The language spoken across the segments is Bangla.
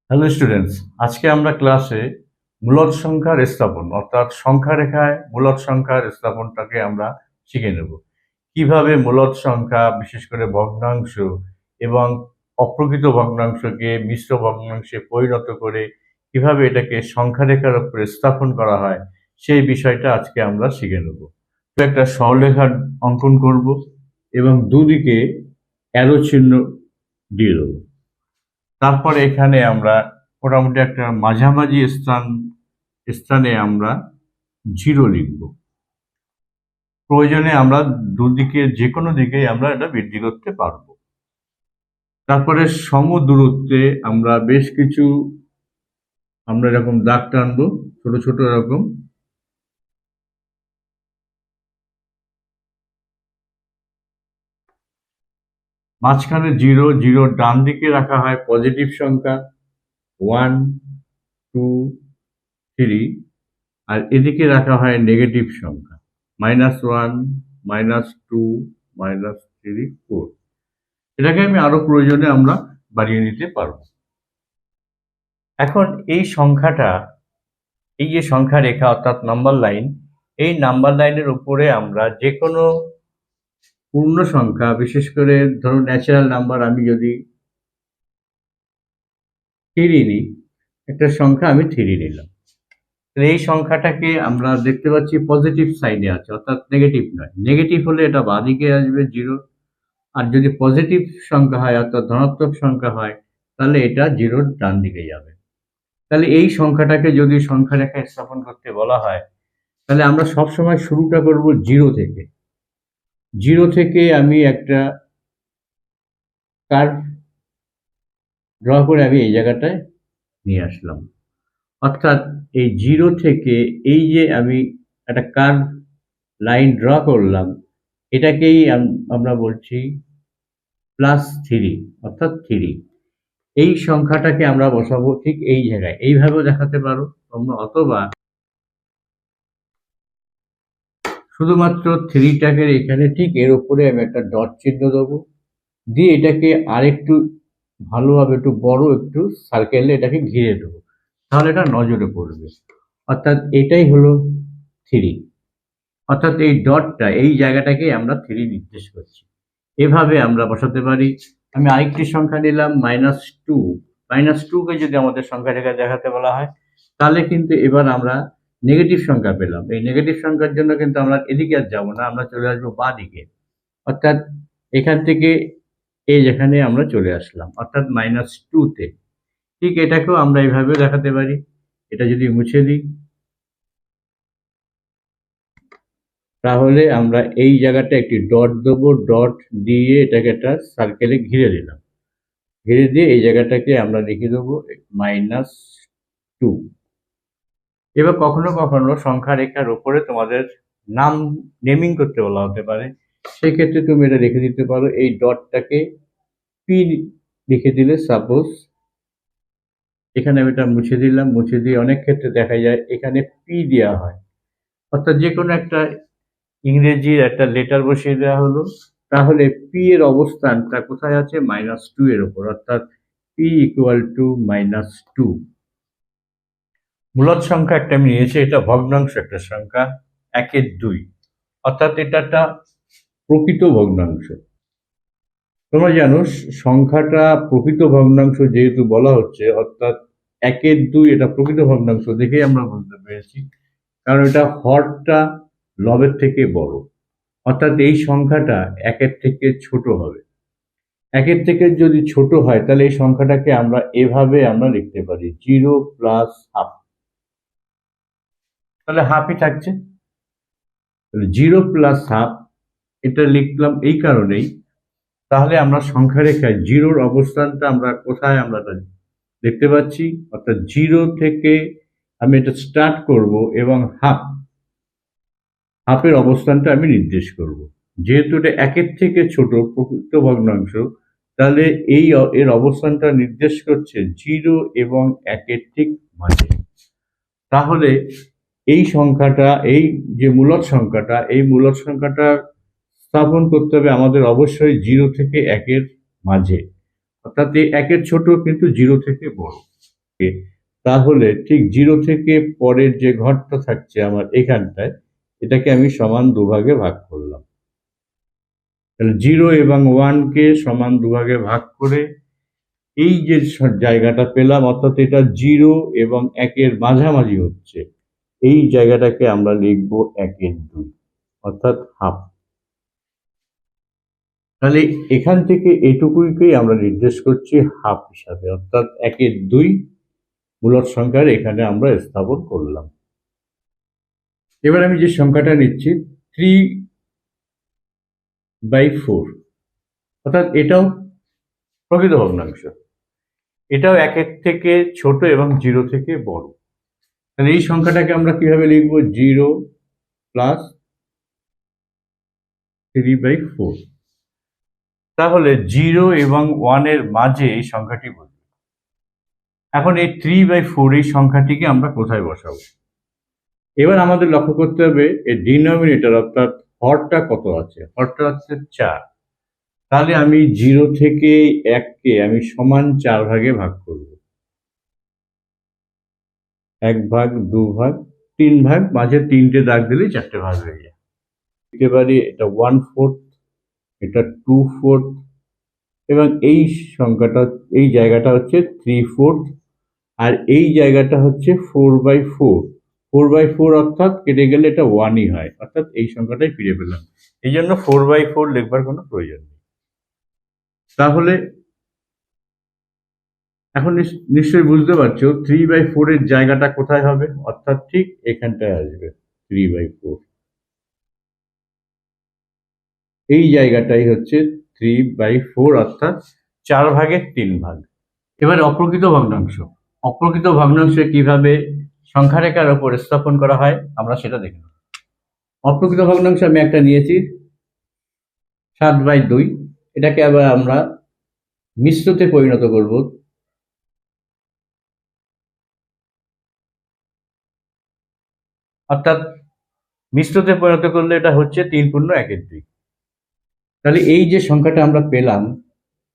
হ্যালো স্টুডেন্টস, আজকে আমরা ক্লাসে মূলদ সংখ্যার স্থাপন অর্থাৎ সংখ্যা রেখায় মূলদ সংখ্যার স্থাপনটাকে আমরা শিখে নেব। কিভাবে মূলদ সংখ্যা, বিশেষ করে ভগ্নাংশ এবং অপ্রকৃত ভগ্নাংশকে মিশ্র ভগ্নাংশে পরিণত করে কিভাবে এটাকে সংখ্যা রেখার উপরে স্থাপন করা হয়, সেই বিষয়টা আজকে আমরা শিখে নেব। তো একটা সরলরেখার অঙ্কন করব এবং দুদিকে অ্যারো চিহ্ন দিয়ে দেবো। তারপরে এখানে আমরা মোটামুটি একটা মাঝামাঝি স্থানে আমরা 0 লিখব। প্রয়োজনে আমরা দুদিকে যে কোনো দিকেই আমরা এটা বৃদ্ধি করতে পারবো। তারপরে সম দূরত্বে আমরা বেশ কিছু এরকম দাগ টানবো, ছোট ছোট এরকম। মাঝখানে 0, 0 ডান দিকে রাখা হয় পজিটিভ সংখ্যা 1, 2, 3, আর এদিকে রাখা হয় নেগেটিভ সংখ্যা -1, -2, -3, 4। এটাকে আমি আরো প্রয়োজনে আমরা বাড়িয়ে নিতে পারবো। এখন এই সংখ্যাটা, এই যে সংখ্যা রেখা অর্থাৎ নাম্বার লাইন, এই নাম্বার লাইনের উপরে আমরা যে কোনো পূর্ণ সংখ্যা, বিশেষ করে ধরুন ন্যাচারাল নাম্বার, আমি যদি 3 নিই, একটা সংখ্যা আমি 3 নিলাম, এই সংখ্যাটাকে আমরা দেখতে পাচ্ছি পজিটিভ সাইডে আছে, অর্থাৎ নেগেটিভ নয়। নেগেটিভ হলে এটা বাঁদিকে আসবে 0, আর যদি পজিটিভ সংখ্যা হয় অর্থাৎ ধনাত্মক সংখ্যা হয়, তাহলে এটা 0 ডান দিকে যাবে। তাহলে এই সংখ্যাটাকে যদি সংখ্যা রেখায় স্থাপন করতে বলা হয়, তাহলে আমরা সবসময় শুরুটা করব 0 থেকে। 0 থেকে আমি একটা কার্ভ ড্র করে আমি এই জায়গাটায় নিয়ে আসলাম। অর্থাৎ এই 0 থেকে এই যে আমি একটা কার্ভ লাইন ড্র করলাম, এটাকেই আমরা বলছি +3, অর্থাৎ 3। এই সংখ্যাটাকে আমরা বসাবো ঠিক এই জায়গায়, এইভাবেও দেখাতে পারো তোমরা, অথবা শুধুমাত্র 3টাকে এখানে ঠিক এর উপরে আমি একটা ডট চিহ্ন দেবো, দিয়ে এটাকে আরেকটু ভালোভাবে একটু বড় একটু সার্কেলে এটাকে ঘিরে দেবো, তাহলে এটা নজরে পড়বে। অর্থাৎ এটাই হলো 3, অর্থাৎ এই ডটটা, এই জায়গাটাকে আমরা 3 নির্দেশ করছি। এভাবে আমরা বসাতে পারি। আমি আরেকটি সংখ্যা নিলাম -2। -2কে যদি আমাদের সংখ্যা রেখা দেখাতে বলা হয়, তাহলে কিন্তু এবার আমরা নেগেটিভ সংখ্যা পেলাম। এই নেগেটিভ সংখ্যার জন্য কিন্তু আমরা এদিকে আর যাবো না, আমরা চলে আসবো বাঁ দিকে। অর্থাৎ এখান থেকে এই যেখানে আমরা চলে আসলাম, অর্থাৎ -2 তে। ঠিক এটাকেও আমরা এইভাবে দেখাতে পারি। এটা যদি মুছে দিই, তাহলে আমরা এই জায়গাটা একটি ডট দেবো, ডট দিয়ে এটাকে একটা সার্কেলে ঘিরে দিলাম, ঘিরে দিয়ে এই জায়গাটাকে আমরা লিখে দেবো -2। এবার কখনো কখনো সংখ্যা রেখার উপরে তোমাদের নেমিং করতে বলা হতে পারে, সেই ক্ষেত্রে তুমি এটা লিখে দিতে পারো, এই ডটটাকে পি লিখে দিলে, সাপোজ এখানে আমি এটা মুছে দিলাম, মুছে দিয়ে অনেক ক্ষেত্রে দেখা যায় এখানে পি দেওয়া হয়, অর্থাৎ যে কোনো একটা ইংরেজির একটা লেটার বসিয়ে দেওয়া হলো, তাহলে পি এর অবস্থানটা কোথায় আছে? -2 এর উপর, অর্থাৎ পি = -2। মূলদ সংখ্যা একটা আমি নিয়েছি, এটা ভগ্নাংশ একটা সংখ্যা 1/2, অর্থাৎ এটা একটা প্রকৃত ভগ্নাংশ। তোমরা জানো সংখ্যাটা প্রকৃত ভগ্নাংশ যেহেতু বলা হচ্ছে, অর্থাৎ 1/2 এটা প্রকৃত ভগ্নাংশ দেখেই আমরা বুঝতে পেরেছি, কারণ এটা হরটা লবের থেকে বড়, অর্থাৎ এই সংখ্যাটা 1-এর থেকে ছোট হবে। 1-এর থেকে যদি ছোট হয়, তাহলে এই সংখ্যাটাকে আমরা এভাবে আমরা লিখতে পারি 0 + ½ তাহলে হাফই থাকছে। 0 + ½ এটা লিখলাম এই কারণেই, তাহলে আমরা সংখ্যা রেখায় 0-র অবস্থানটা আমরা কোথায় আমরা দেখতে পাচ্ছি, অর্থাৎ 0 থেকে আমি এটা স্টার্ট করব এবং হাফের অবস্থানটা আমি নির্দেশ করব। যেহেতু এটা 1-এর থেকে ছোট প্রকৃত ভগ্নাংশ, তাহলে এর অবস্থানটা নির্দেশ করছে 0 এবং 1-এর ঠিক মাঝে। তাহলে এই সংখ্যাটা, এই যে মূলদ সংখ্যাটা, এই মূলদ সংখ্যাটা স্থাপন করতে হবে আমাদের অবশ্যই 0 থেকে 1-এর মাঝে, অর্থাৎ এই 1-এর ছোট কিন্তু 0 থেকে বড়। তাহলে ঠিক 0 থেকে পরের যে ঘরটা থাকছে আমার এখানটায়, এটাকে আমি সমান দুভাগে ভাগ করলাম। তাহলে 0 এবং 1 কে সমান দুভাগে ভাগ করে এই যে জায়গাটা পেলাম, অর্থাৎ এটা 0 এবং 1 এর মাঝামাঝি হচ্ছে, এই জায়গাটাকে আমরা লিখব 1/2, অর্থাৎ হাফ। তাহলে এখান থেকে এটুকুকেই আমরা নির্দেশ করছি হাফ হিসাবে, অর্থাৎ 1/2 মূলদ সংখ্যার এখানে আমরা স্থাপন করলাম। এবার আমি যে সংখ্যাটা নিচ্ছি 3/4, অর্থাৎ এটাও প্রকৃত ভগ্নাংশ, এটাও 1 থেকে ছোট এবং 0 থেকে বড়। তাহলে এই সংখ্যাটাকে আমরা কিভাবে লিখব? 0 প্লাস 3/4। তাহলে 0 এবং 1 এর মাঝে এই সংখ্যাটি বসবে। এখন এই 3/4 এই সংখ্যাটিকে আমরা কোথায় বসাবো? এবার আমাদের লক্ষ্য করতে হবে এই ডিনোমিনেটর, অর্থাৎ হরটা কত আছে। হরটা হচ্ছে 4। তাহলে আমি 0 থেকে 1কে আমি সমান 4 ভাগে ভাগ করব। 1 ভাগ, 2 ভাগ, 3 ভাগ, মাঝে 3টে দাগ দিলেই 4টে ভাগ হয়ে যায়। দিতে পারি এটা 1/4, এটা 2/4, এবং এই সংখ্যাটা, এই জায়গাটা হচ্ছে 3/4, আর এই জায়গাটা হচ্ছে 4/4। 4/4 অর্থাৎ কেটে গেলে এটা 1ই হয়, অর্থাৎ এই সংখ্যাটাই ফিরে পেলাম। এই জন্য 4/4 লিখবার কোনো প্রয়োজন নেই। তাহলে এখন নিশ্চয়ই বুঝতে পারছো 3/4 এর জায়গাটা কোথায় হবে, অর্থাৎ ঠিক এখানটায় আসবে 3/4। এই জায়গাটাই হচ্ছে 3/4, অর্থাৎ 4 ভাগের 3 ভাগ। এবার অপ্রকৃত ভগ্নাংশ। অপ্রকৃত ভগ্নাংশে কিভাবে সংখ্যা রেখার ওপর স্থাপন করা হয় আমরা সেটা দেখব। অপ্রকৃত ভগ্নাংশ আমি একটা নিয়েছি 7/2, এটাকে আবার আমরা মিশ্রতে পরিণত করব। অর্থাৎ মিশ্রতে পরিণত করলে এটা হচ্ছে 3/1/2। তাহলে এই যে সংখ্যাটা আমরা পেলাম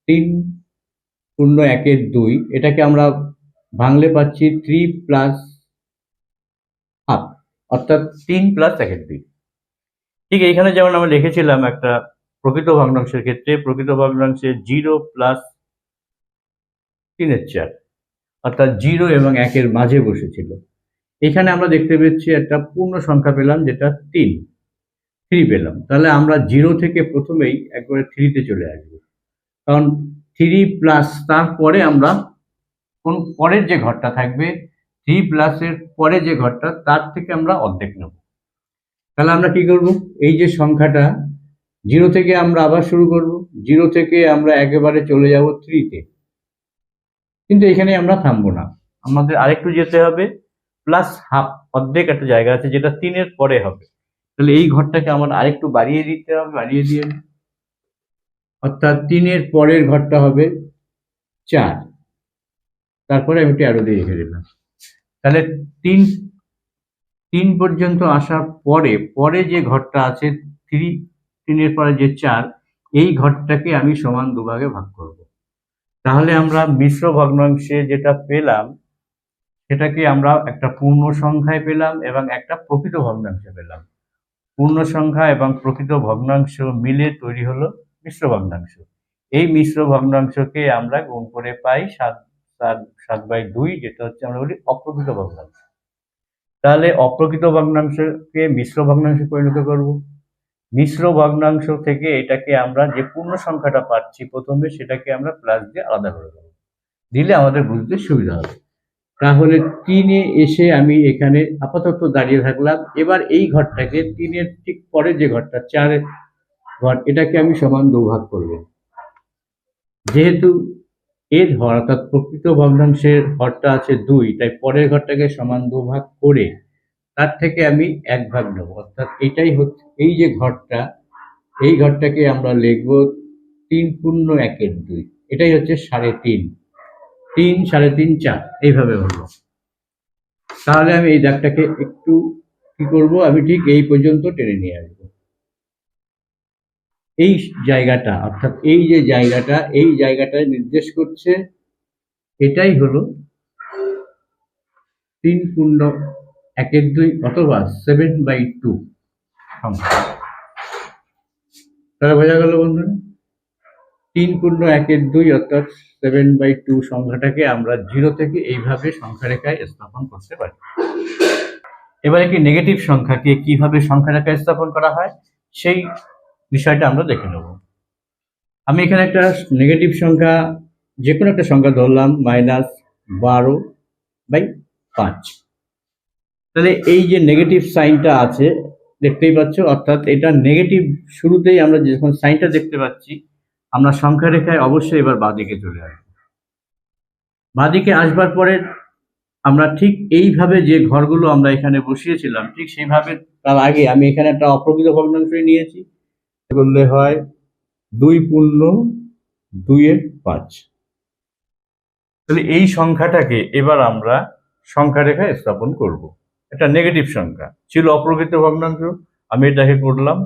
3/1/2, এটাকে আমরা ভাঙলে পাচ্ছি 3 প্লাস হাফ, অর্থাৎ 3 প্লাস 1/2। ঠিক এইখানে যেমন আমরা লিখেছিলাম একটা প্রকৃত ভগ্নাংশের ক্ষেত্রে, প্রকৃত ভগ্নাংশে 0 প্লাস 3/4, অর্থাৎ 0 এবং 1 মাঝে বসেছিল। এখানে আমরা দেখতে পেয়েছি একটা পূর্ণ সংখ্যা পেলাম, যেটা 3 পেলাম। তাহলে আমরা 0 থেকে প্রথমেই একবারে 3-তে চলে আসবো, কারণ 3 প্লাস তারপরে আমরা কোন পরের যে ঘরটা থাকবে 3 প্লাসের পরে যে ঘরটা, তার থেকে আমরা অর্ধেক নেব। তাহলে আমরা কি করব? এই যে সংখ্যাটা 0 থেকে আমরা আবার শুরু করব, 0 থেকে আমরা একেবারে চলে যাব 3-তে। কিন্তু এখানে আমরা থামবো না, আমাদের আরেকটু যেতে হবে, প্লাস হাফ, অর্ধেক একটা জায়গা আছে যেটা 3-এর পরে হবে। তাহলে এই ঘরটাকে আমার আরেকটু বাড়িয়ে দিতে হবে, বাড়িয়ে দিয়ে, অর্থাৎ 3-এর পরের ঘরটা হবে 4। তারপরে আমি একটু অ্যারো দিয়ে রেখে দিলাম। তাহলে 3 পর্যন্ত আসার পরে পরে যে ঘরটা আছে 3-এর পরে যে 4, এই ঘরটাকে আমি সমান দুভাগে ভাগ করব। তাহলে আমরা মিশ্র ভগ্নাংশে যেটা পেলাম সেটাকে আমরা একটা পূর্ণ সংখ্যায় পেলাম এবং একটা প্রকৃত ভগ্নাংশে পেলাম। পূর্ণ সংখ্যা এবং প্রকৃত ভগ্নাংশ মিলে তৈরি হলো মিশ্র ভগ্নাংশ। এই মিশ্র ভগ্নাংশকে আমরা গুণ করে পাই 7/2, যেটা হচ্ছে আমরা বলি অপ্রকৃত ভগ্নাংশ। তাহলে অপ্রকৃত ভগ্নাংশকে মিশ্র ভগ্নাংশে পরিণত করব। মিশ্র ভগ্নাংশ থেকে এটাকে আমরা যে পূর্ণ সংখ্যাটা পাচ্ছি প্রথমে, সেটাকে আমরা প্লাস দিয়ে আলাদা করে দেবো, দিলে আমাদের বুঝতে সুবিধা হবে। তাহলে 3-এ এসে আমি এখানে আপাতত দাঁড়িয়ে থাকলাম। এবার এই ঘরটাকে 3-এর ঠিক পরে যে ঘরটা 4-এর ঘর, এটাকে আমি সমান 2 ভাগ করব। যেহেতু এর হর, অর্থাৎ প্রকৃত ভগ্নাংশের হরটা আছে 2, তাই পরের ঘরটাকে সমান 2 ভাগ করে তার থেকে আমি 1 ভাগ নেব, অর্থাৎ এটাই হচ্ছে এই যে ঘরটা, এই ঘরটাকে আমরা লিখব 3/1/2। এটাই হচ্ছে 3.5, 3, 3.5, 4, এইভাবে হলো। তাহলে আমি এই দাগটাকে একটু কি করব, আমি ঠিক এই পর্যন্ত টেনে নিয়ে আসবো। এই জায়গাটা, অর্থাৎ এই যে জায়গাটা, এই জায়গাটায় নির্দেশ করছে এটাই হলো 3.1/2 অথবা 7/2 সংখ্যা। তাহলে বোঝা গেল বন্ধুরা, 3.1/2 অর্থাৎ 7/2 সংখ্যাটাকে আমরা 0 থেকে এইভাবে সংখ্যা রেখায় স্থাপন করতে পারি। এবার একটি নেগেটিভ সংখ্যাকে কিভাবে সংখ্যা রেখায় স্থাপন করা হয় সেই বিষয়টা আমরা দেখে নেব। আমি এখানে একটা নেগেটিভ সংখ্যা, যে কোনো একটা সংখ্যা ধরলাম -12/5। তাহলে এই যে নেগেটিভ সাইনটা আছে দেখতেই পাচ্ছ, অর্থাৎ এটা নেগেটিভ। শুরুতেই আমরা যখন সাইনটা দেখতে পাচ্ছি, আমরা সংখ্যা রেখায় অবশ্যই এবার বাঁদিকে চলে আসবো। বাঁদিকে আসবার পরে আমরা ঠিক এইভাবে যে ঘরগুলো আমরা এখানে বসিয়েছিলাম ঠিক সেইভাবে, তার আগে আমি এখানে একটা অপ্রকৃত ভগ্নাংশ নিয়েছি, বললে হয় 2.2/5। তাহলে এই সংখ্যাটাকে এবার আমরা সংখ্যা রেখায় স্থাপন করব। এটা নেগেটিভ সংখ্যা ছিল, অপ্রকৃত ভগ্নাংশ, আমি এটাকে করলাম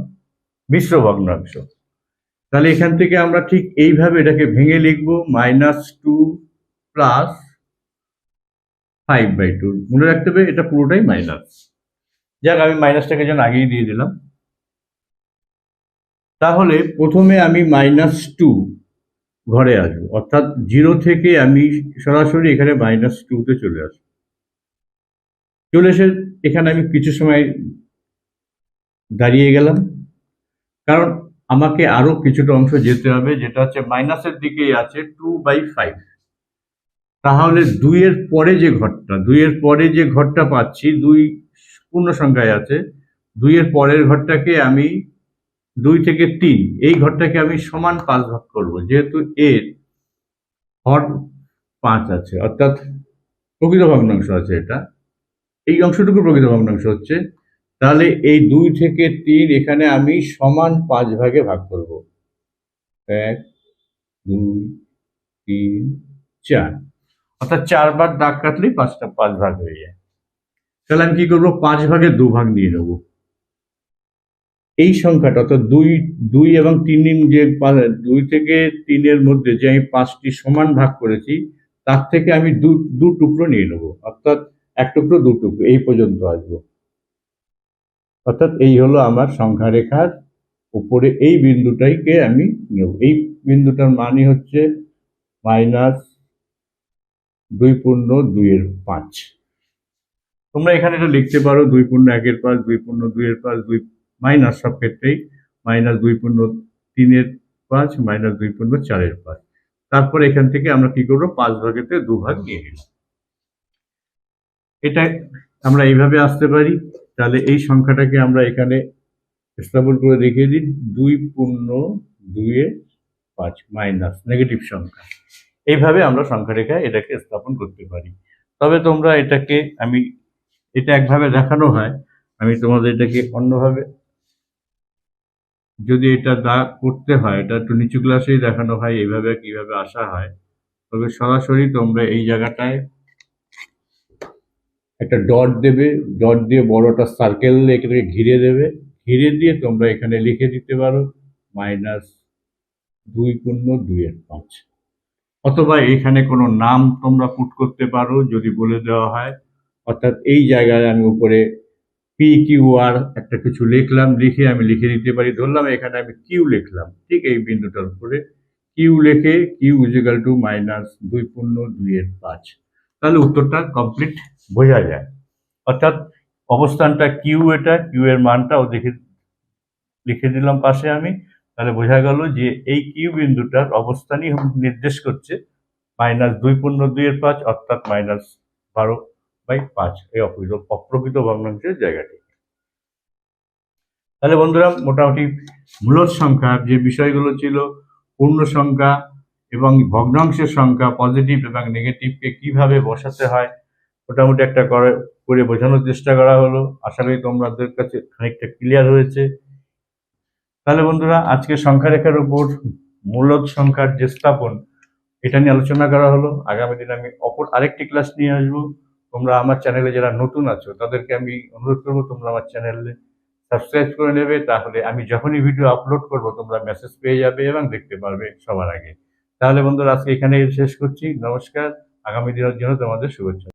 মিশ্র ভগ্নাংশ। তাহলে এখান থেকে আমরা ঠিক এইভাবে এটাকে ভেঙে লিখবো -2 + 5/2। মনে রাখতে হবে এটা পুরোটাই মাইনাস। যাক, আমি মাইনাসটাকে যেন আগেই দিয়ে দিলাম। তাহলে প্রথমে আমি -2 ঘরে আসবো, অর্থাৎ 0 থেকে আমি সরাসরি এখানে -2-তে চলে আসবো। চলে এসে এখানে আমি কিছু সময় দাঁড়িয়ে গেলাম, কারণ আমাকে আরো কিছুটা অংশ যেতে হবে, যেটা হচ্ছে মাইনাসের দিকেই আছে 2/5। তাহলে 2 এর পরে যে ঘরটা পাচ্ছি, 2 পূর্ণ সংখ্যায় আছে, 2 এর পরের ঘরটাকে আমি 2 থেকে 3 এই ঘরটাকে আমি সমান 5 ভাগ করব, যেহেতু এর হর 5 আছে, অর্থাৎ প্রকৃত ভগ্নাংশ আছে এটা, এই অংশটুকু প্রকৃত ভগ্নাংশ হচ্ছে। তাহলে এই 2 থেকে 3 এখানে আমি সমান 5 ভাগে ভাগ করব, 1 2 3 4, অর্থাৎ 4 বার দাগ কাটলেই 5 ভাগ হয়ে যায়। তাহলে আমি কি করবো, 5 ভাগে 2 ভাগ নিয়ে নেব। এই সংখ্যাটা অর্থাৎ 2 এবং 3 যে 2 থেকে 3 এর মধ্যে যে আমি 5টি সমান ভাগ করেছি, তার থেকে আমি দু টুকরো নিয়ে নেব, অর্থাৎ 1 টুকরো 2 টুকরো এই পর্যন্ত আসবো। অর্থাৎ এই হলো আমার সংখ্যা রেখার উপরে এই বিন্দুটাকে আমি নেব। এই বিন্দুটার মানই হচ্ছে -2.2/5। তোমরা এখানে এটা লিখতে পারো 2.1/5, 2.2/5, 2 মাইনাস, সব ক্ষেত্রেই -2.3/5, -2.4/5। তারপরে এখান থেকে আমরা কি করবো, 5 ভাগেতে 2 ভাগ নিয়ে নিলাম। এটা আমরা এইভাবে আসতে পারি। তাহলে এই সংখ্যাটাকে আমরা এখানে স্থাপন করে দেখিয়ে দিই, 2.2/5 মাইনাস নেগেটিভ সংখ্যা। এইভাবে আমরা সংখ্যা রেখায় এটাকে স্থাপন করতে পারি। তবে তোমরা এটাকে, এটা একভাবে দেখানো হয়, আমি তোমাদের এটাকে অন্যভাবে, যদি এটা দাগ করতে হয়, এটা একটু নিচু ক্লাসেই দেখানো হয় এইভাবে কিভাবে আসা হয়। তবে সরাসরি তোমরা এই জায়গাটায় একটা ডট দেবে, ডট দিয়ে বড় একটা সার্কেল এখানে ঘিরে দেবে, ঘিরে দিয়ে তোমরা এখানে লিখে দিতে পারো -2.2/5, অথবা এখানে কোনো নাম তোমরা পুট করতে পারো যদি বলে দেওয়া হয়। অর্থাৎ এই জায়গায় আমি উপরে PQR একটা কিছু লিখলাম, লিখে আমি লিখে দিতে পারি, ধরলাম এখানে আমি কিউ লিখলাম, ঠিক এই বিন্দুটার উপরে কিউ লিখে কিউ = -2.2/5। তাহলে উত্তরটা কমপ্লিট বোঝা যায়। অর্থাৎ অবস্থানটা কিউ, এটা কিউ এর মানটাও লিখে দিলাম পাশে আমি। তাহলে বোঝা গেল যে এই কিউ বিন্দুটার অবস্থানই নির্দেশ করছে -2.2/5, অর্থাৎ -12/5, এই অপ্রকৃত ভগ্নাংশের জায়গাটি। তাহলে বন্ধুরা, মোটামুটি মূলদ সংখ্যার যে বিষয়গুলো ছিল, পূর্ণ সংখ্যা এবং ভগ্নাংশের সংখ্যা, পজিটিভ এবং নেগেটিভকে কিভাবে বসাতে হয়, মোটামুটি একটা করে বোঝানোর চেষ্টা করা হলো। আশা করি তোমাদের কাছে খানিকটা ক্লিয়ার হয়েছে। তাহলে বন্ধুরা, আজকে সংখ্যা রেখার উপর মূলদ সংখ্যার যে স্থাপন, এটা নিয়ে আলোচনা করা হলো। আগামী দিন আমি অপর আরেকটি ক্লাস নিয়ে আসবো। তোমরা আমার চ্যানেলে যারা নতুন আছো তাদেরকে আমি অনুরোধ করবো, তোমরা আমার চ্যানেলে সাবস্ক্রাইব করে নেবে, তাহলে আমি যখনই ভিডিও আপলোড করব তোমরা মেসেজ পেয়ে যাবে এবং দেখতে পারবে সবার আগে। তাহলে বন্ধুরা, আজকে এখানে শেষ করছি। নমস্কার। আগামী দিনের জন্য তোমাদের শুভেচ্ছা।